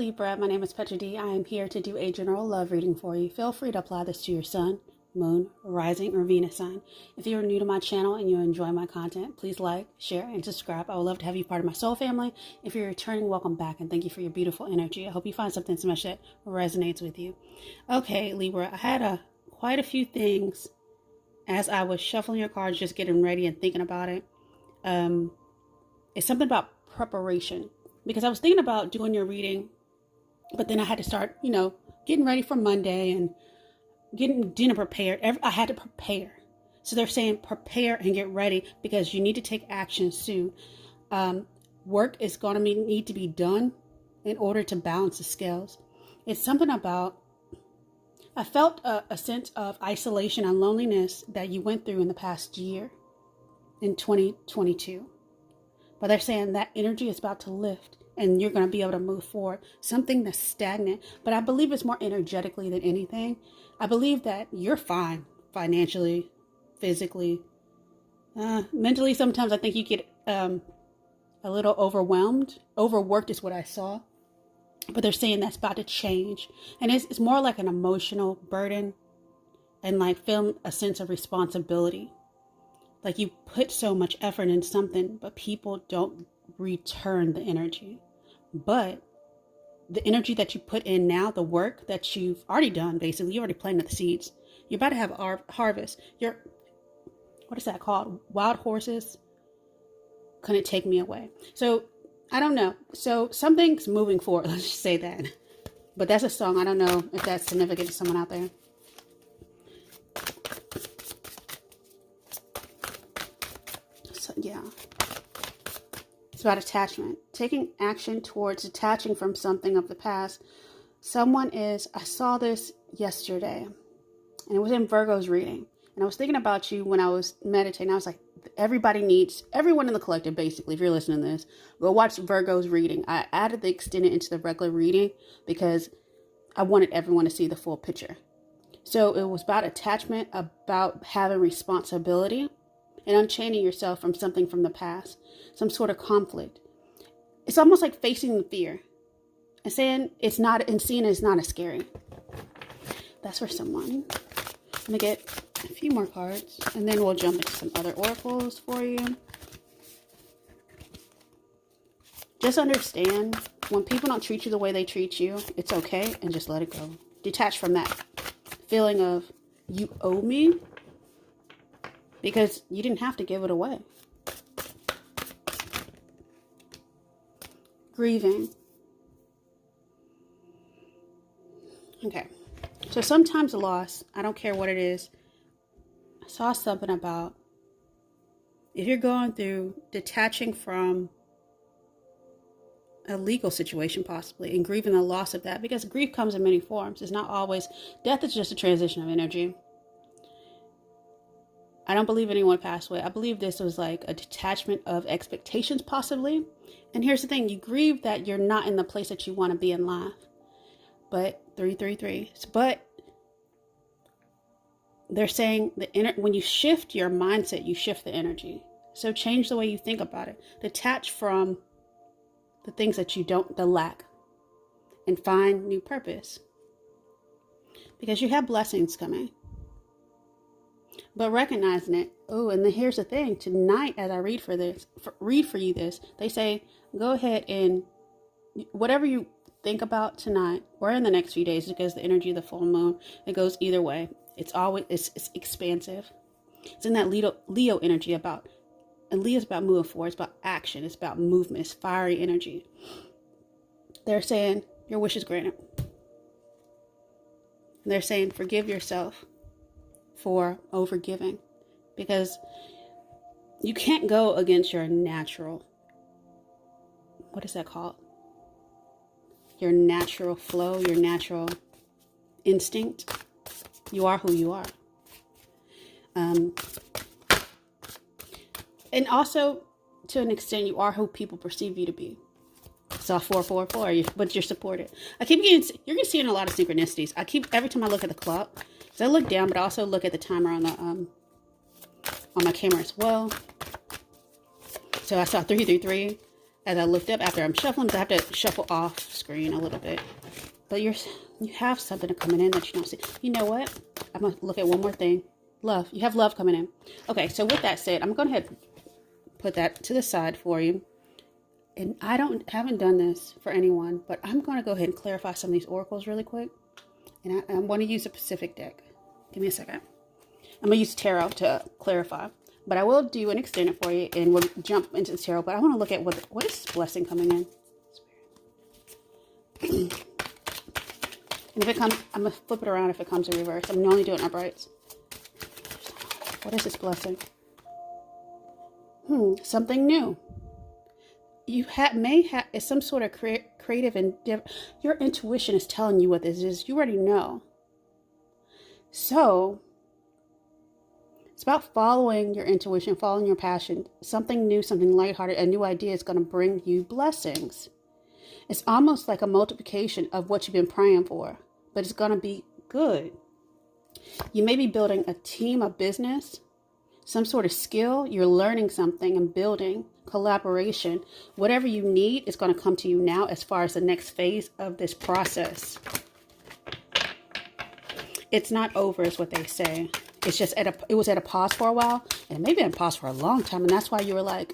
Libra, my name is Petra D. I am here to do a general love reading for you. Feel free to apply this to your sun, moon, rising, or Venus sign. If you are new to my channel and you enjoy my content, please like, share, and subscribe. I would love to have you part of my soul family. If you're returning, welcome back, and thank you for your beautiful energy. I hope you find something so much that resonates with you. Okay, Libra, I had quite a few things as I was shuffling your cards, just getting ready and thinking about it. It's something about preparation. Because I was thinking about doing your reading, but then I had to start, getting ready for Monday and getting dinner prepared. I had to prepare. So they're saying prepare and get ready because you need to take action soon. Work is going to need to be done in order to balance the scales. It's something about, I felt a sense of isolation and loneliness that you went through in the past year in 2022. But they're saying that energy is about to lift and you're going to be able to move forward. Something that's stagnant. But I believe it's more energetically than anything. I believe that you're fine financially, physically, mentally. Sometimes I think you get a little overwhelmed. Overworked is what I saw. But they're saying that's about to change. And it's more like an emotional burden and like feeling a sense of responsibility. Like you put so much effort in something, but people don't return the energy. But the energy that you put in now, the work that you've already done, basically, you already planted the seeds. You're about to have a harvest. What is that called? Wild horses couldn't take me away. So I don't know. So something's moving forward. Let's just say that. But that's a song. I don't know if that's significant to someone out there. Yeah, it's about attachment, taking action towards detaching from something of the past. I saw this yesterday and it was in Virgo's reading. And I was thinking about you when I was meditating. I was like, everyone in the collective, basically, if you're listening to this, go watch Virgo's reading. I added the extended into the regular reading because I wanted everyone to see the full picture. So it was about attachment, about having responsibility, and unchaining yourself from something from the past, some sort of conflict. It's almost like facing the fear and saying it's not, and seeing it's not as scary. That's for someone. I'm gonna get a few more cards, and then we'll jump into some other oracles for you. Just understand, when people don't treat you the way they treat you, it's okay, and just let it go. Detach from that feeling of, you owe me, because you didn't have to give it away. Grieving. Okay. So sometimes loss, I don't care what it is. I saw something about if you're going through detaching from a legal situation possibly and grieving the loss of that, because grief comes in many forms. It's not always, death is just a transition of energy. I don't believe anyone passed away. I believe this was like a detachment of expectations possibly. And here's the thing. You grieve that you're not in the place that you want to be in life. But 333. But they're saying when you shift your mindset, you shift the energy. So change the way you think about it. Detach from the things that you don't, the lack. And find new purpose. Because you have blessings coming. But recognizing it. Oh, and then here's the thing. Tonight, as I read for you this, they say, go ahead and whatever you think about tonight or in the next few days, because the energy of the full moon, it goes either way. It's expansive. It's in that Leo energy and Leo's about moving forward. It's about action. It's about movement. It's fiery energy. They're saying your wish is granted. And they're saying forgive yourself for overgiving, because you can't go against your natural, what is that called? Your natural flow, your natural instinct. You are who you are. And also, to an extent, you are who people perceive you to be. Saw 444, but you're supported. You're going to see in a lot of synchronicities. Every time I look at the clock, so I look down, but I also look at the timer on my camera as well. So I saw 333, as I looked up after I'm shuffling, I have to shuffle off screen a little bit. But you have something coming in that you don't see. You know what? I'm going to look at one more thing. Love. You have love coming in. Okay, so with that said, I'm going to go ahead and put that to the side for you. And I haven't done this for anyone, but I'm going to go ahead and clarify some of these oracles really quick. And I'm going to use a Pacific deck. Give me a second. I'm going to use tarot to clarify. But I will do an extended for you, and we'll jump into the tarot. But I want to look at what is this blessing coming in. And if it comes, I'm going to flip it around if it comes in reverse. I'm only doing uprights. What is this blessing? Something new. You may have it's some sort of creative endeavor. Your intuition is telling you what this is. You already know. So it's about following your intuition, following your passion. Something new, something lighthearted, a new idea is going to bring you blessings. It's almost like a multiplication of what you've been praying for, but it's going to be good. You may be building a team, a business, some sort of skill. You're learning something and building collaboration. Whatever you need is going to come to you now as far as the next phase of this process. It's not over is what they say. It's just it was at a pause for a while, and maybe at a pause for a long time. And that's why you were like,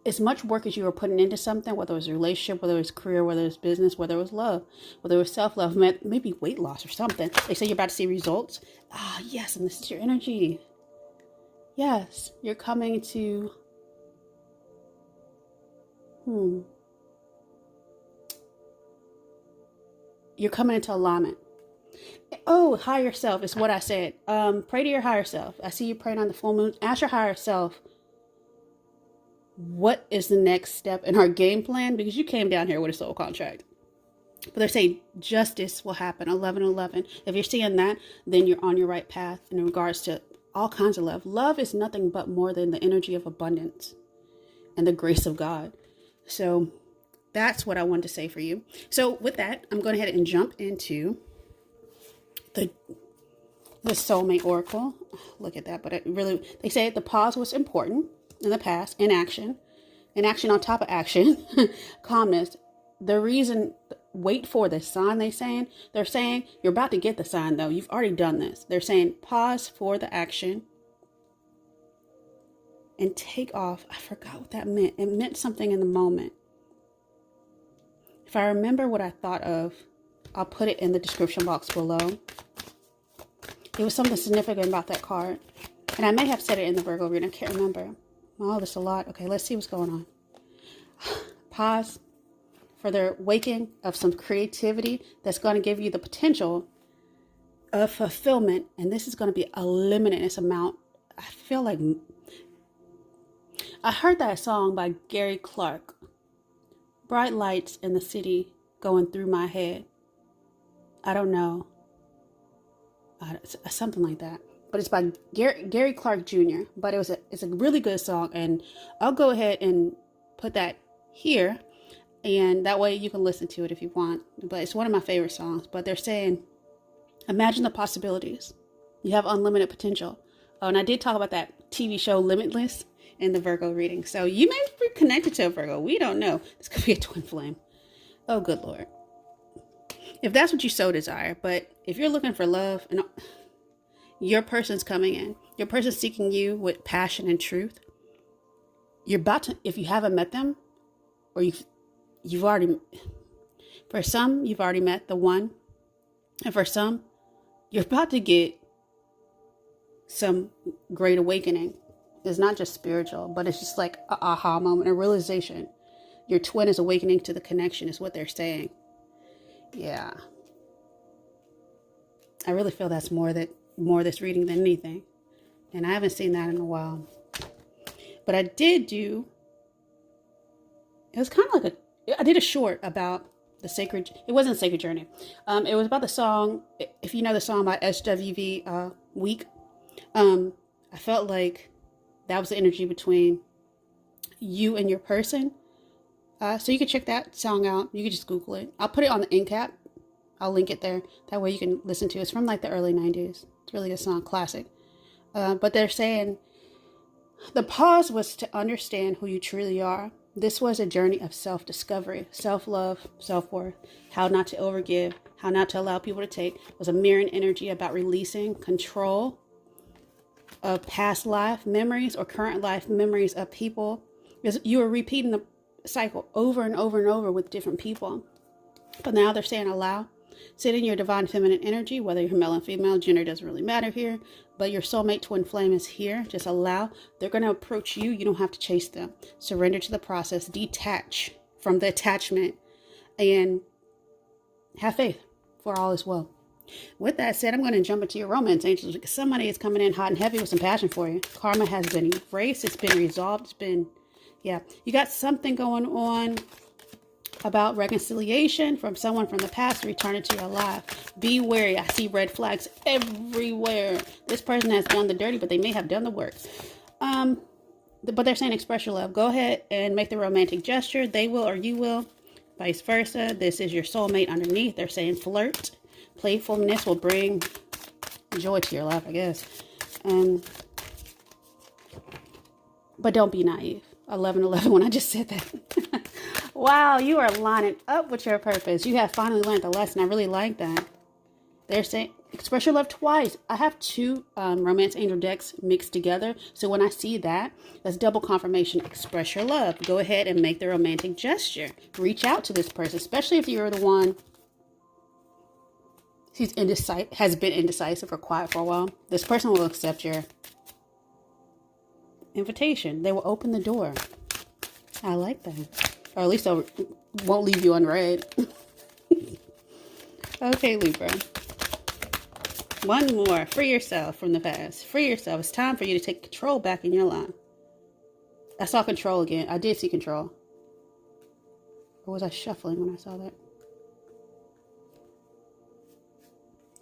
as much work as you were putting into something, whether it was a relationship, whether it was career, whether it was business, whether it was love, whether it was self-love, maybe weight loss or something. They say you're about to see results. Yes. And this is your energy. Yes. You're coming to, you're coming into alignment. Oh, higher self is what I said. Pray to your higher self. I see you praying on the full moon. Ask your higher self, what is the next step in our game plan? Because you came down here with a soul contract. But they're saying justice will happen. 11:11. If you're seeing that, then you're on your right path in regards to all kinds of love. Love is nothing but more than the energy of abundance and the grace of God. So that's what I wanted to say for you. So with that, I'm going ahead and jump into the soulmate oracle. Look at that. But it really, they say the pause was important in the past. Inaction on top of action. Calmness. The reason, wait for this sign, they're saying you're about to get the sign though. You've already done this. They're saying pause for the action and take off. I forgot what that meant. It meant something in the moment. If I remember what I thought of, I'll put it in the description box below. It was something significant about that card. And I may have said it in the Virgo reading. I can't remember. Oh, there's a lot. Okay, let's see what's going on. Pause for the waking of some creativity that's going to give you the potential of fulfillment. And this is going to be a limitless amount. I feel like I heard that song by Gary Clark. Bright lights in the city going through my head. I don't know. Something like that. But it's by Gary Clark Jr. But it's a really good song. And I'll go ahead and put that here. And that way you can listen to it if you want. But it's one of my favorite songs. But they're saying, imagine the possibilities. You have unlimited potential. Oh, and I did talk about that TV show Limitless in the Virgo reading. So you may be connected to a Virgo. We don't know. This could be a twin flame. Oh, good Lord. If that's what you so desire. But if you're looking for love, and your person's coming in. Your person's seeking you with passion and truth. You're about to, if you haven't met them, or you've already, for some, you've already met the one. And for some, you're about to get some great awakening. It's not just spiritual, but it's just like an aha moment, a realization. Your twin is awakening to the connection is what they're saying. Yeah. I really feel that's more this reading than anything. And I haven't seen that in a while. But I did do, it was kind of like I did a short about the sacred, it wasn't Sacred Journey. It was about the song, if you know the song by SWV, Week. I felt like that was the energy between you and your person. So you can check that song out. You can just Google it. I'll put it on the end cap. I'll link it there. That way you can listen to it. It's from like the early 90s. It's a really good song, classic. But they're saying the pause was to understand who you truly are This was a journey of self-discovery, self-love, self-worth, how not to overgive, how not to allow people to take. It was a mirroring energy about releasing control of past life memories or current life memories of people. Because you were repeating the cycle over and over and over with different people. But now they're saying allow. Sit in your divine feminine energy, whether you're male and female, gender doesn't really matter here. But your soulmate twin flame is here. Just allow. They're going to approach you. You don't have to chase them. Surrender to the process. Detach from the attachment. And have faith, for all is well. With that said, I'm going to jump into your romance angels, because somebody is coming in hot and heavy with some passion for you. Karma has been erased. It's been resolved. It's been, yeah. You got something going on about reconciliation from someone from the past returning to your life. Be wary. I see red flags everywhere. This person has done the dirty, but they may have done the work. But they're saying express your love. Go ahead and make the romantic gesture. They will or you will. Vice versa. This is your soulmate underneath. They're saying flirt. Playfulness will bring joy to your life, I guess. But don't be naive. 11-11 when I just said that. Wow, you are lining up with your purpose. You have finally learned the lesson. I really like that. They're saying express your love twice. I have two romance angel decks mixed together. So when I see that, that's double confirmation. Express your love. Go ahead and make the romantic gesture. Reach out to this person, especially if you're the one who's has been indecisive or quiet for a while. This person will accept your invitation. They will open the door. I like that. Or at least they won't leave you unread. Okay, Libra. One more. Free yourself from the past. Free yourself. It's time for you to take control back in your life. I saw control again. I did see control. Or was I shuffling when I saw that?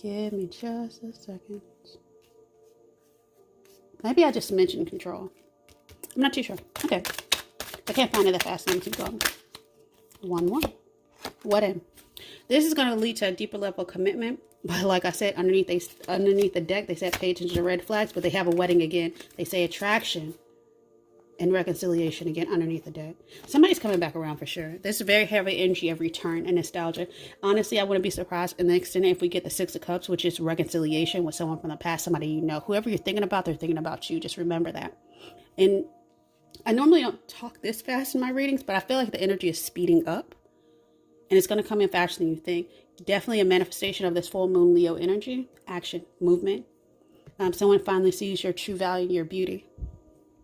Give me just a second. Maybe I just mentioned control. I'm not too sure. Okay. I can't find it that fast. Let me keep going. 1-1. Wedding. This is going to lead to a deeper level of commitment. But like I said, underneath the deck, they said pay attention to red flags. But they have a wedding again. They say attraction and reconciliation again underneath the deck. Somebody's coming back around for sure. There's a very heavy energy of return and nostalgia. Honestly, I wouldn't be surprised in the extent if we get the 6 of Cups, which is reconciliation with someone from the past, somebody you know. Whoever you're thinking about, they're thinking about you. Just remember that. And I normally don't talk this fast in my readings, but I feel like the energy is speeding up. And it's going to come in faster than you think. Definitely a manifestation of this full moon Leo energy. Action, movement. Someone finally sees your true value and your beauty.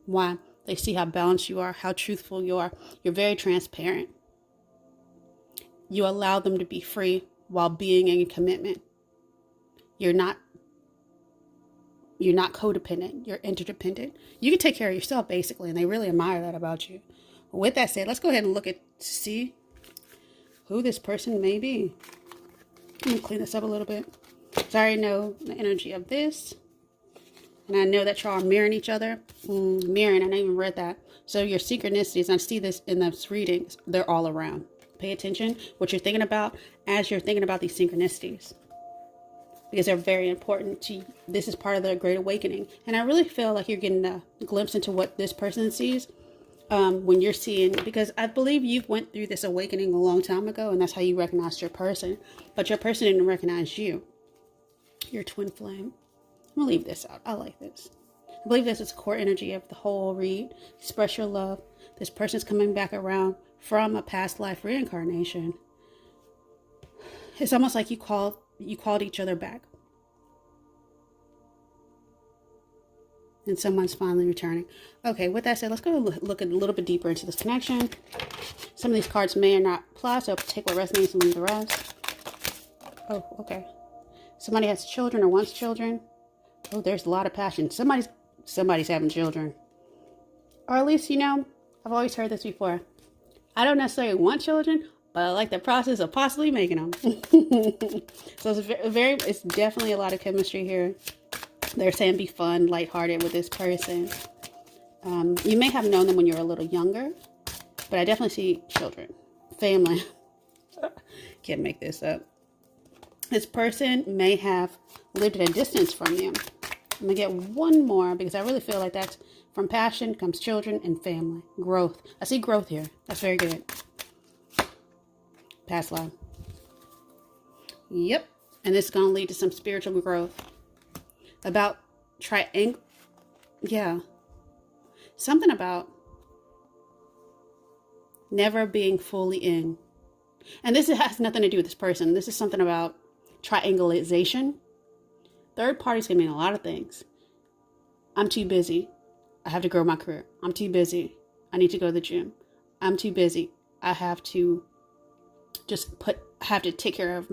Why? They see how balanced you are, how truthful you are. You're very transparent. You allow them to be free while being in commitment. You're not codependent. You're interdependent. You can take care of yourself, basically, and they really admire that about you. With that said, let's go ahead and look to see who this person may be. I'm going to clean this up a little bit. So I already know the energy of this. And I know that y'all are mirroring each other. Mirroring, I never even read that. So your synchronicities, I see this in those readings, they're all around. Pay attention what you're thinking about as you're thinking about these synchronicities. Because they're very important to you. This is part of the Great Awakening. And I really feel like you're getting a glimpse into what this person sees when you're seeing, because I believe you went through this awakening a long time ago, and that's how you recognized your person. But your person didn't recognize you. Your twin flame. I'm going to leave this out. I like this. I believe this is core energy of the whole read. Express your love. This person's coming back around from a past life reincarnation. It's almost like you called each other back. And someone's finally returning. Okay, with that said, let's go look a little bit deeper into this connection. Some of these cards may or not apply, so take what resonates and leave the rest. Oh, okay. Somebody has children or wants children. Oh, there's a lot of passion. Somebody's having children. Or at least, I've always heard this before. I don't necessarily want children, but I like the process of possibly making them. So it's definitely a lot of chemistry here. They're saying be fun, lighthearted with this person. You may have known them when you were a little younger, but I definitely see children, family. Can't make this up. This person may have lived at a distance from you. I'm going to get one more because I really feel like that's From passion comes children and family. Growth. I see growth here. That's very good. Past life. Yep. And this is going to lead to some spiritual growth. About triangle. Yeah. Something about never being fully in. And this has nothing to do with this person. This is something about triangulation. Third parties can mean a lot of things. I'm too busy. I have to grow my career. I'm too busy. I need to go to the gym. I'm too busy. I have to take care of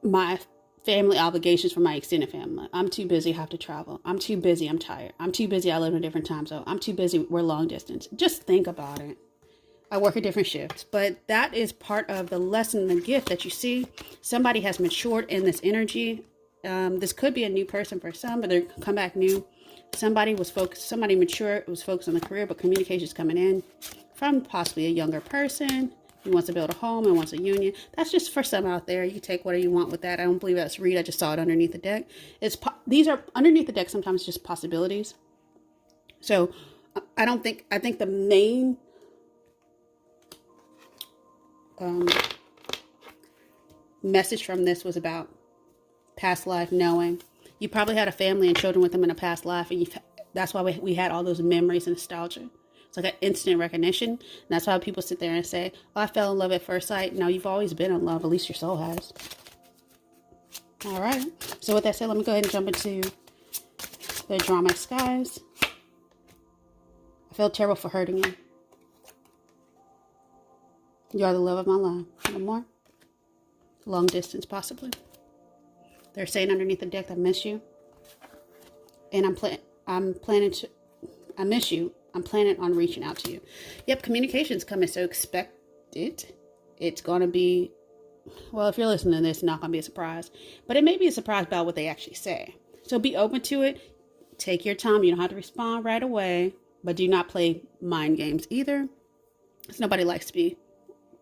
my family obligations for my extended family. I'm too busy. I have to travel. I'm too busy. I'm tired. I'm too busy. I live in a different time zone. I'm too busy. We're long distance. Just think about it. I work a different shift, but that is part of the lesson, the gift that you see. Somebody has matured in this energy. This could be a new person for some, but they're come back new. Somebody mature, was focused on the career, but communication is coming in from possibly a younger person who wants to build a home and wants a union. That's just for some out there. You can take whatever you want with that. I don't believe that's read. I just saw it underneath the deck. These are underneath the deck, sometimes just possibilities. So I think the main message from this was about past life, knowing you probably had a family and children with them in a past life, and that's why we had all those memories and nostalgia. It's like an instant recognition, and that's why people sit there and say, "Oh, I fell in love at first sight." No, you've always been in love. At least your soul has. All right. So with that said, let me go ahead and jump into the drama skies. I feel terrible for hurting you. You are the love of my life. One more. Long distance, possibly. They're saying underneath the deck, I miss you. And I miss you. I'm planning on reaching out to you. Yep, communication's coming, so expect it. It's going to be, well, if you're listening to this, it's not going to be a surprise. But it may be a surprise about what they actually say. So be open to it. Take your time. You don't have to respond right away. But do not play mind games either. Because nobody likes to be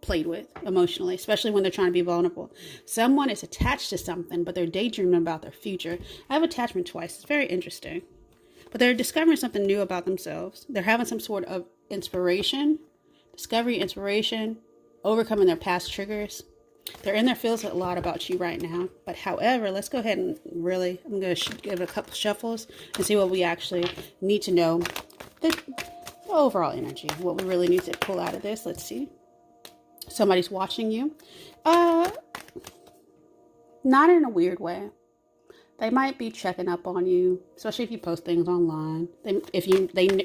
played with emotionally, especially when they're trying to be vulnerable. Someone is attached to something, but they're daydreaming about their future. I have attachment twice. It's very interesting. But they're discovering something new about themselves. They're having some sort of inspiration, discovery, inspiration, overcoming their past triggers. They're in their feels a lot about you right now. But however, let's go ahead and I'm going to give it a couple shuffles and see what we actually need to know. The overall energy, what we really need to pull out of this. Let's see. Somebody's watching you. Not in a weird way. They might be checking up on you, especially if you post things online.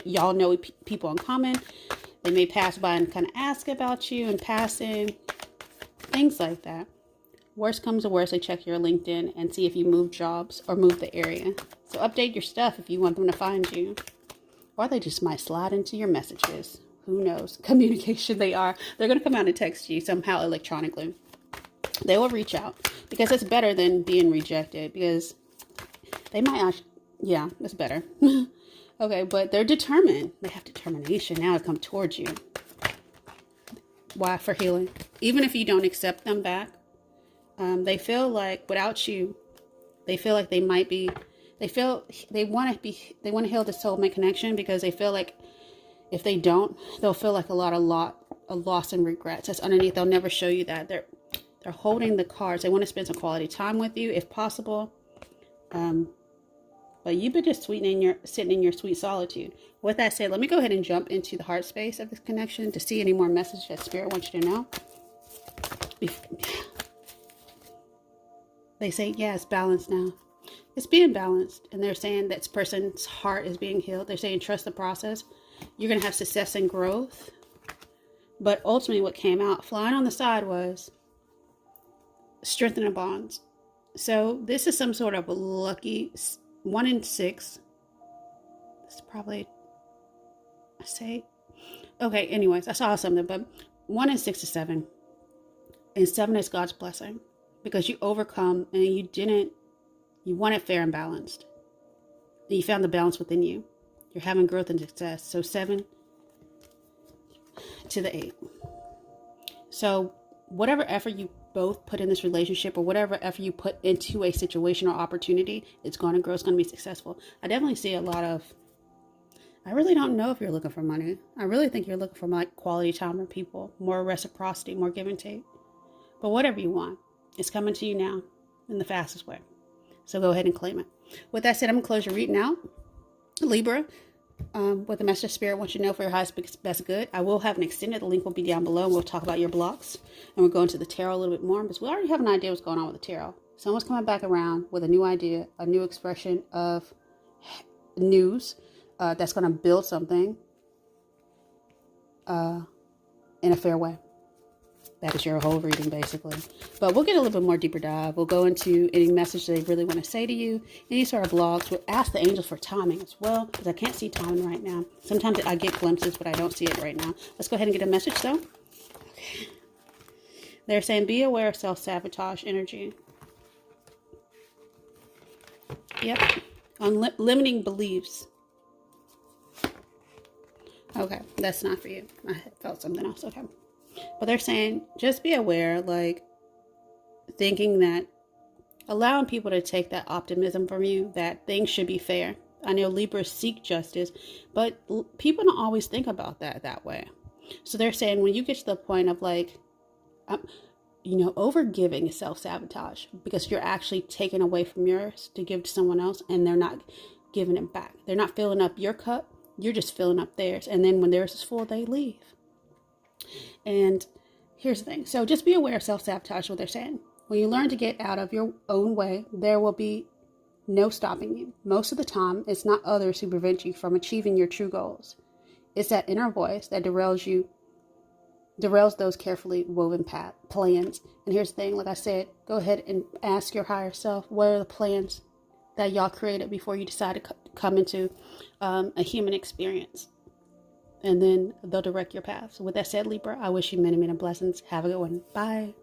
Y'all know people in common. They may pass by and kind of ask about you in passing. Things like that. Worst comes to worst, they check your LinkedIn and see if you move jobs or move the area. So update your stuff if you want them to find you. Or they just might slide into your messages. Who knows? Communication they're going to come out and text you somehow electronically. They will reach out because it's better than being rejected, because they might it's better. Okay, but they're determined. They have determination now to come towards you. Why? For healing. Even if you don't accept them back, they feel like without you, they feel like they might be, they want to heal the soulmate connection, because they feel like if they don't, they'll feel like a loss and regrets. That's underneath. They'll never show you that. They're holding the cards. They want to spend some quality time with you if possible. But you've been just sitting in your sweet solitude. With that said, let me go ahead and jump into the heart space of this connection to see any more message that Spirit wants you to know. They say, yeah, it's balanced now. It's being balanced. And they're saying that this person's heart is being healed. They're saying trust the process. You're going to have success and growth. But ultimately what came out flying on the side was strengthening bonds. So this is some sort of lucky 1 in 6. It's probably, okay, anyways, I saw something, but 1 in 6 to 7. And 7 is God's blessing, because you overcome and you want it fair and balanced. And you found the balance within you. You're having growth and success. So 7 to the 8. So whatever effort you both put in this relationship, or whatever effort you put into a situation or opportunity, it's going to grow. It's going to be successful. I definitely see a lot of, I really don't know if you're looking for money. I really think you're looking for like quality time with people, more reciprocity, more give and take. But whatever you want, it's coming to you now in the fastest way. So go ahead and claim it. With that said, I'm going to close your reading out. Libra, what the message of spirit wants you to know for your highest best good. I will have an extended. The link will be down below. We'll talk about your blocks. And we'll go into the tarot a little bit more, because we already have an idea what's going on with the tarot. Someone's coming back around with a new idea, a new expression of news that's going to build something in a fair way. That is your whole reading, basically. But we'll get a little bit more deeper dive. We'll go into any message they really want to say to you. Any sort of blogs. We'll ask the angels for timing as well, because I can't see timing right now. Sometimes I get glimpses, but I don't see it right now. Let's go ahead and get a message, though. Okay. They're saying, be aware of self-sabotage energy. Yep. On limiting beliefs. Okay, that's not for you. I felt something else. Okay. But they're saying, just be aware, like, thinking that, allowing people to take that optimism from you, that things should be fair. I know Libras seek justice, but people don't always think about that way. So they're saying, when you get to the point of, like, over giving is self-sabotage, because you're actually taking away from yours to give to someone else, and they're not giving it back. They're not filling up your cup. You're just filling up theirs. And then when theirs is full, they leave. And here's the thing. So just be aware of self-sabotage, what they're saying. When you learn to get out of your own way, there will be no stopping you. Most of the time, it's not others who prevent you from achieving your true goals. It's that inner voice that derails those carefully woven plans. And here's the thing. Like I said, go ahead and ask your higher self, what are the plans that y'all created before you decide to come into a human experience? And then they'll direct your path. So with that said, Libra, I wish you many, many blessings. Have a good one. Bye.